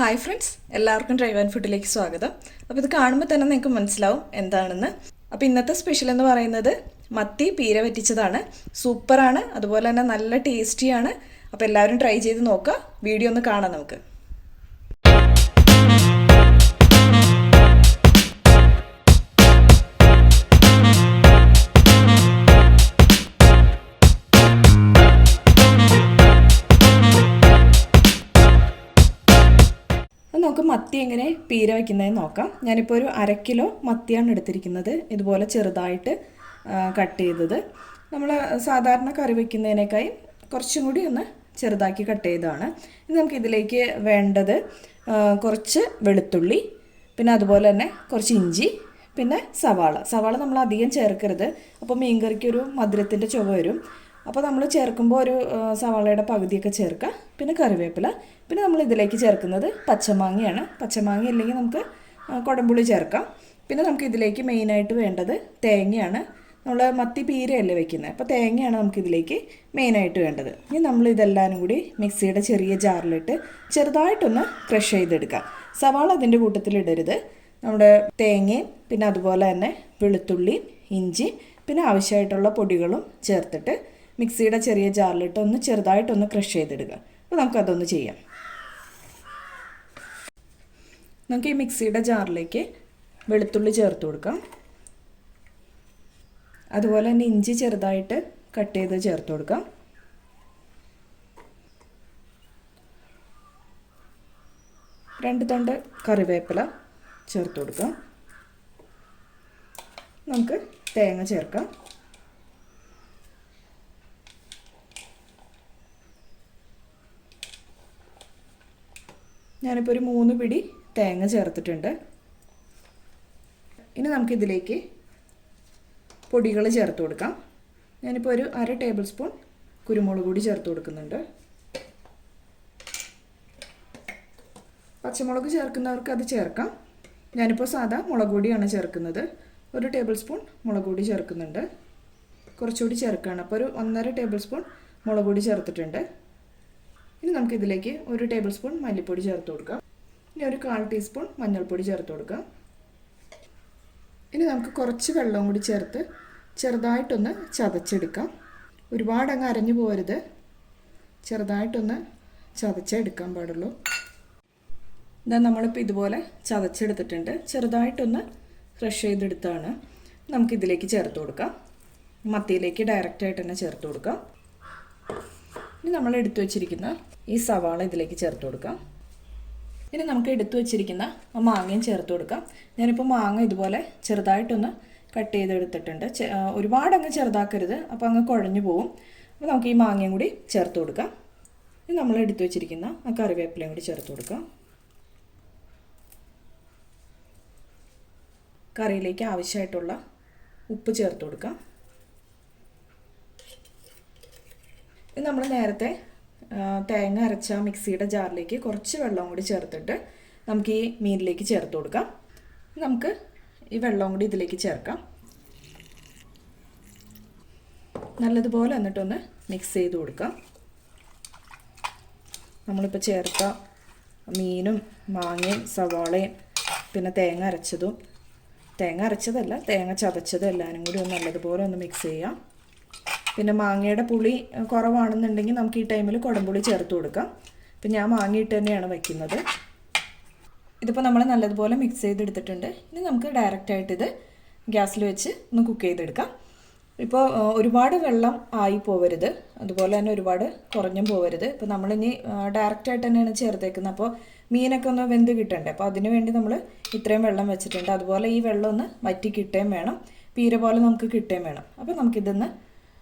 Hi friends, എല്ലാവർക്കും drive and ഫുഡിലേക്ക് സ്വാഗതം. അപ്പോൾ ഇത് കാണുമ്പോൾ തന്നെ നിങ്ങൾക്ക് മനസ്സിലാവും എന്താണെന്ന്. അപ്പോൾ ഇന്നത്തെ സ്പെഷ്യൽ എന്ന് പറയുന്നത് മത്തി പീര വറ്റിച്ചതാണ്. സൂപ്പറാണ്, അതുപോലെ തന്നെ നല്ല ടേസ്റ്റിയാണ്. അപ്പോൾ എല്ലാവരും ട്രൈ ചെയ്ത് നോക്കുക. വീഡിയോ ഒന്ന് കാണാം നമുക്ക്. നമുക്ക് മത്തി എങ്ങനെ പീര വയ്ക്കുന്നതെന്ന് നോക്കാം. ഞാനിപ്പോൾ ഒരു 1/2 കിലോ മത്തിയാണ് എടുത്തിരിക്കുന്നത്. ഇതുപോലെ ചെറുതായിട്ട് കട്ട് ചെയ്തത്. നമ്മൾ സാധാരണ കറി വയ്ക്കുന്നതിനേക്കായി കുറച്ചും കൂടി ഒന്ന് ചെറുതാക്കി കട്ട് ചെയ്തതാണ്. ഇനി നമുക്ക് ഇതിലേക്ക് വേണ്ടത് കുറച്ച് വെളുത്തുള്ളി, പിന്നെ അതുപോലെ തന്നെ കുറച്ച് ഇഞ്ചി, പിന്നെ സവാള നമ്മൾ അധികം ചേർക്കരുത്. അപ്പോൾ മീൻകറിക്കൊരു മധുരത്തിൻ്റെ ചുവ വരും. അപ്പോൾ നമ്മൾ ചേർക്കുമ്പോൾ ഒരു സവാളയുടെ പകുതിയൊക്കെ ചേർക്കുക. പിന്നെ കറിവേപ്പില, പിന്നെ നമ്മൾ ഇതിലേക്ക് ചേർക്കുന്നത് പച്ചമാങ്ങയാണ്. പച്ചമാങ്ങ അല്ലെങ്കിൽ നമുക്ക് കുടംപുളി ചേർക്കാം. പിന്നെ നമുക്ക് ഇതിലേക്ക് മെയിനായിട്ട് വേണ്ടത് തേങ്ങയാണ്. നമ്മൾ മത്തി പീരയല്ലേ വെക്കുന്നത്, അപ്പോൾ തേങ്ങയാണ് നമുക്കിതിലേക്ക് മെയിനായിട്ട് വേണ്ടത്. ഇനി നമ്മളിതെല്ലാവരും കൂടി മിക്സിയുടെ ചെറിയ ജാറിലിട്ട് ചെറുതായിട്ടൊന്ന് ക്രഷ് ചെയ്തെടുക്കാം. സവാള അതിൻ്റെ കൂട്ടത്തിലിടരുത്. നമ്മുടെ തേങ്ങയും പിന്നെ അതുപോലെ തന്നെ വെളുത്തുള്ളിയും ഇഞ്ചി പിന്നെ ആവശ്യമായിട്ടുള്ള പൊടികളും ചേർത്തിട്ട് മിക്സിയുടെ ചെറിയ ജാറിലിട്ട് ഒന്ന് ചെറുതായിട്ടൊന്ന് ക്രഷ് ചെയ്തെടുക്കുക. അപ്പോൾ നമുക്കതൊന്ന് ചെയ്യാം. നമുക്ക് ഈ മിക്സിയുടെ ജാറിലേക്ക് വെളുത്തുള്ളി ചേർത്ത് കൊടുക്കാം. അതുപോലെ തന്നെ ഇഞ്ചി ചെറുതായിട്ട് കട്ട് ചെയ്ത് ചേർത്ത് കൊടുക്കാം. രണ്ട് തണ്ട് കറിവേപ്പില ചേർത്ത് കൊടുക്കാം. നമുക്ക് തേങ്ങ ചേർക്കാം. ഞാനിപ്പോൾ ഒരു 3 പിടി തേങ്ങ ചേർത്തിട്ടുണ്ട്. ഇനി നമുക്കിതിലേക്ക് പൊടികൾ ചേർത്ത് കൊടുക്കാം. ഞാനിപ്പോൾ ഒരു 1/2 ടേബിൾ സ്പൂൺ കുരുമുളക് പൊടി ചേർത്ത് കൊടുക്കുന്നുണ്ട്. പച്ചമുളക് ചേർക്കുന്നവർക്ക് അത് ചേർക്കാം. ഞാനിപ്പോൾ സാധാ മുളക് പൊടിയാണ് ചേർക്കുന്നത്. 1 ടേബിൾ സ്പൂൺ മുളക് പൊടി ചേർക്കുന്നുണ്ട്. കുറച്ചുകൂടി ചേർക്കുകയാണ്. അപ്പോൾ ഒരു 1.5 ടേബിൾ സ്പൂൺ മുളക് പൊടി ചേർത്തിട്ടുണ്ട്. ഇനി നമുക്കിതിലേക്ക് 1 ടേബിൾ സ്പൂൺ മല്ലിപ്പൊടി ചേർത്ത് കൊടുക്കാം. ഇനി ഒരു 1/4 ടീസ്പൂൺ മഞ്ഞൾപ്പൊടി ചേർത്ത് കൊടുക്കാം. ഇനി നമുക്ക് കുറച്ച് വെള്ളം കൂടി ചേർത്ത് ചെറുതായിട്ടൊന്ന് ചതച്ചെടുക്കാം. ഒരുപാട് അങ്ങ് അരഞ്ഞു പോകരുത്, ചെറുതായിട്ടൊന്ന് ചതച്ചെടുക്കാൻ പാടുള്ളൂ. ഇതാ നമ്മളിപ്പോൾ ഇതുപോലെ ചതച്ചെടുത്തിട്ടുണ്ട്. ചെറുതായിട്ടൊന്ന് ക്രഷ് ചെയ്തെടുത്താണ്. നമുക്കിതിലേക്ക് ചേർത്ത് കൊടുക്കാം. മത്തിയിലേക്ക് ഡയറക്റ്റായിട്ട് തന്നെ ചേർത്ത് കൊടുക്കാം. ഇനി നമ്മൾ എടുത്തു വച്ചിരിക്കുന്ന ഈ സവാള ഇതിലേക്ക് ചേർത്ത് കൊടുക്കാം. ഇനി നമുക്ക് എടുത്തു വച്ചിരിക്കുന്ന മാങ്ങയും ചേർത്ത് കൊടുക്കാം. ഞാനിപ്പോൾ മാങ്ങ ഇതുപോലെ ചെറുതായിട്ടൊന്ന് കട്ട് ചെയ്തെടുത്തിട്ടുണ്ട്. ഒരുപാട് അങ്ങ് ചെറുതാക്കരുത്, അപ്പോൾ അങ്ങ് കുഴഞ്ഞു പോകും. അപ്പോൾ നമുക്ക് ഈ മാങ്ങയും കൂടി ചേർത്ത് കൊടുക്കാം. ഇനി നമ്മൾ എടുത്തു വച്ചിരിക്കുന്ന ആ കറിവേപ്പിലയും കൂടി ചേർത്ത് കൊടുക്കാം. കറിയിലേക്ക് ആവശ്യമായിട്ടുള്ള ഉപ്പ് ചേർത്ത് കൊടുക്കാം. ഇത് നമ്മൾ നേരത്തെ തേങ്ങ അരച്ച മിക്സിയുടെ ജാറിലേക്ക് കുറച്ച് വെള്ളം കൂടി ചേർത്തിട്ട് നമുക്ക് ഈ മീനിലേക്ക് ചേർത്ത് കൊടുക്കാം. നമുക്ക് ഈ വെള്ളം കൂടി ഇതിലേക്ക് ചേർക്കാം. നല്ലതുപോലെ എന്നിട്ടൊന്ന് മിക്സ് ചെയ്ത് കൊടുക്കാം. നമ്മളിപ്പോൾ ചേർത്ത മീനും മാങ്ങയും സവാളയും പിന്നെ തേങ്ങ അരച്ചതല്ല തേങ്ങ ചതച്ചതും എല്ലാവരും കൂടി ഒന്ന് നല്ലതുപോലെ ഒന്ന് മിക്സ് ചെയ്യാം. പിന്നെ മാങ്ങയുടെ പുളി കുറവാണെന്നുണ്ടെങ്കിൽ നമുക്ക് ഈ ടൈമിൽ കുടംപുളി ചേർത്ത് കൊടുക്കാം. ഇപ്പം ഞാൻ മാങ്ങയിട്ട് തന്നെയാണ് വയ്ക്കുന്നത്. ഇതിപ്പോൾ നമ്മൾ നല്ലതുപോലെ മിക്സ് ചെയ്തെടുത്തിട്ടുണ്ട്. ഇനി നമുക്ക് ഡയറക്റ്റായിട്ട് ഇത് ഗ്യാസിൽ വെച്ച് ഒന്ന് കുക്ക് ചെയ്തെടുക്കാം. ഇപ്പോൾ ഒരുപാട് വെള്ളം ആയി പോവരുത്, അതുപോലെ തന്നെ ഒരുപാട് കുറഞ്ഞും പോവരുത്. ഇപ്പോൾ നമ്മളിനി ഡയറക്റ്റായിട്ട് തന്നെയാണ് ചേർത്തേക്കുന്നത്. അപ്പോൾ മീനൊക്കെ ഒന്ന് വെന്ത് കിട്ടണ്ടേ, അപ്പോൾ അതിന് വേണ്ടി നമ്മൾ ഇത്രയും വെള്ളം വെച്ചിട്ടുണ്ട്. അതുപോലെ ഈ വെള്ളം ഒന്ന് വറ്റി കിട്ടുകയും വേണം, പീര പോലെ നമുക്ക് കിട്ടുകയും വേണം. അപ്പോൾ നമുക്കിതൊന്ന്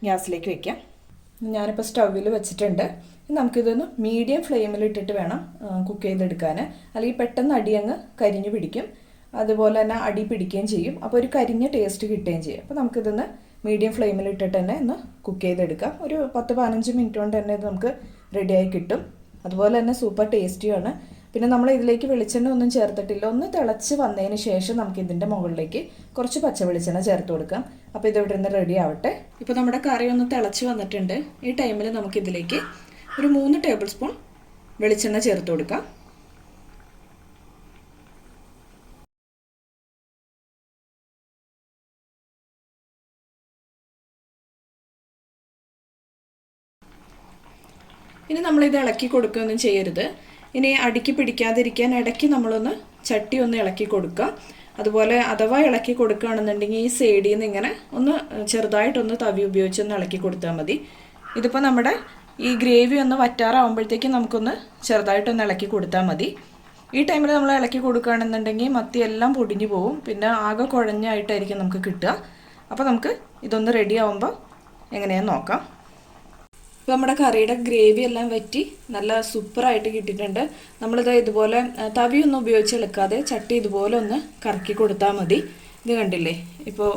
ഗ്യാസിലേക്ക് വയ്ക്കാം. ഞാനിപ്പോൾ സ്റ്റൗവിൽ വെച്ചിട്ടുണ്ട്. നമുക്കിതൊന്ന് മീഡിയം ഫ്ലെയിമിൽ ഇട്ടിട്ട് വേണം കുക്ക് ചെയ്തെടുക്കാൻ, അല്ലെങ്കിൽ പെട്ടെന്ന് അടി അങ്ങ് കരിഞ്ഞു പിടിക്കും, അതുപോലെ തന്നെ അടി പിടിക്കുകയും ചെയ്യും. അപ്പോൾ ഒരു കരിഞ്ഞ ടേസ്റ്റ് കിട്ടുകയും ചെയ്യും. അപ്പോൾ നമുക്കിതൊന്ന് മീഡിയം ഫ്ലെയിമിൽ ഇട്ടിട്ട് തന്നെ ഒന്ന് കുക്ക് ചെയ്തെടുക്കാം. ഒരു 10-15 മിനിറ്റ് കൊണ്ട് തന്നെ ഇത് നമുക്ക് റെഡിയായി കിട്ടും. അതുപോലെ തന്നെ സൂപ്പർ ടേസ്റ്റിയാണ്. പിന്നെ നമ്മൾ ഇതിലേക്ക് വെളിച്ചെണ്ണ ഒന്നും ചേർത്തിട്ടില്ല. ഒന്ന് തിളച്ച് വന്നതിന് ശേഷം നമുക്ക് ഇതിൻ്റെ മുകളിലേക്ക് കുറച്ച് പച്ച വെളിച്ചെണ്ണ ചേർത്ത് കൊടുക്കാം. അപ്പോൾ ഇതിവിടെ നിന്ന് റെഡി ആവട്ടെ. ഇപ്പോൾ നമ്മുടെ കറി ഒന്ന് തിളച്ച് വന്നിട്ടുണ്ട്. ഈ ടൈമിൽ നമുക്കിതിലേക്ക് ഒരു 3 ടേബിൾ സ്പൂൺ വെളിച്ചെണ്ണ ചേർത്ത് കൊടുക്കാം. ഇനി നമ്മളിത് ഇളക്കി കൊടുക്കുകയൊന്നും ചെയ്യരുത്. ഇനി അടിക്ക് പിടിക്കാതിരിക്കാൻ ഇടയ്ക്ക് നമ്മളൊന്ന് ചട്ടി ഒന്ന് ഇളക്കി കൊടുക്കുക. അതുപോലെ അഥവാ ഇളക്കി കൊടുക്കുകയാണെന്നുണ്ടെങ്കിൽ ഈ സൈഡിൽ നിന്ന് ഇങ്ങനെ ഒന്ന് ചെറുതായിട്ടൊന്ന് തവി ഉപയോഗിച്ചൊന്ന് ഇളക്കി കൊടുത്താൽ മതി. ഇതിപ്പോൾ നമ്മുടെ ഈ ഗ്രേവി ഒന്ന് വറ്റാറാവുമ്പോഴത്തേക്കും നമുക്കൊന്ന് ചെറുതായിട്ടൊന്ന് ഇളക്കി കൊടുത്താൽ മതി. ഈ ടൈമിൽ നമ്മൾ ഇളക്കി കൊടുക്കുകയാണെന്നുണ്ടെങ്കിൽ മത്തി എല്ലാം പൊടിഞ്ഞു പോവും, പിന്നെ ആകെ കുഴഞ്ഞായിട്ടായിരിക്കും നമുക്ക് കിട്ടുക. അപ്പോൾ നമുക്ക് ഇതൊന്ന് റെഡി ആവുമ്പോൾ എങ്ങനെയാണെന്ന് നോക്കാം. ഇപ്പോൾ നമ്മുടെ കറിയുടെ ഗ്രേവി എല്ലാം വറ്റി നല്ല സൂപ്പറായിട്ട് കിട്ടിയിട്ടുണ്ട്. നമ്മളിത് ഇതുപോലെ തവിയൊന്നും ഉപയോഗിച്ച് എടുക്കാതെ ചട്ടി ഇതുപോലെ ഒന്ന് കറക്കി കൊടുത്താൽ മതി. ഇത് കണ്ടില്ലേ, ഇപ്പോൾ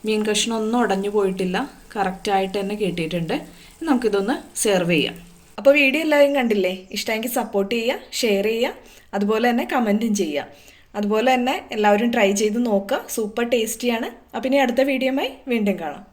മീൻ കഷ്ണം ഒന്നും ഉടഞ്ഞു പോയിട്ടില്ല, കറക്റ്റായിട്ട് തന്നെ കിട്ടിയിട്ടുണ്ട്. നമുക്കിതൊന്ന് സെർവ് ചെയ്യാം. അപ്പോൾ വീഡിയോ എല്ലാവരും കണ്ടില്ലേ? ഇഷ്ടമെങ്കിൽ സപ്പോർട്ട് ചെയ്യുക, ഷെയർ ചെയ്യുക, അതുപോലെ തന്നെ കമൻറ്റും ചെയ്യുക. അതുപോലെ തന്നെ എല്ലാവരും ട്രൈ ചെയ്ത് നോക്കുക, സൂപ്പർ ടേസ്റ്റിയാണ്. അപ്പം ഇനി അടുത്ത വീഡിയോയുമായി വീണ്ടും കാണാം.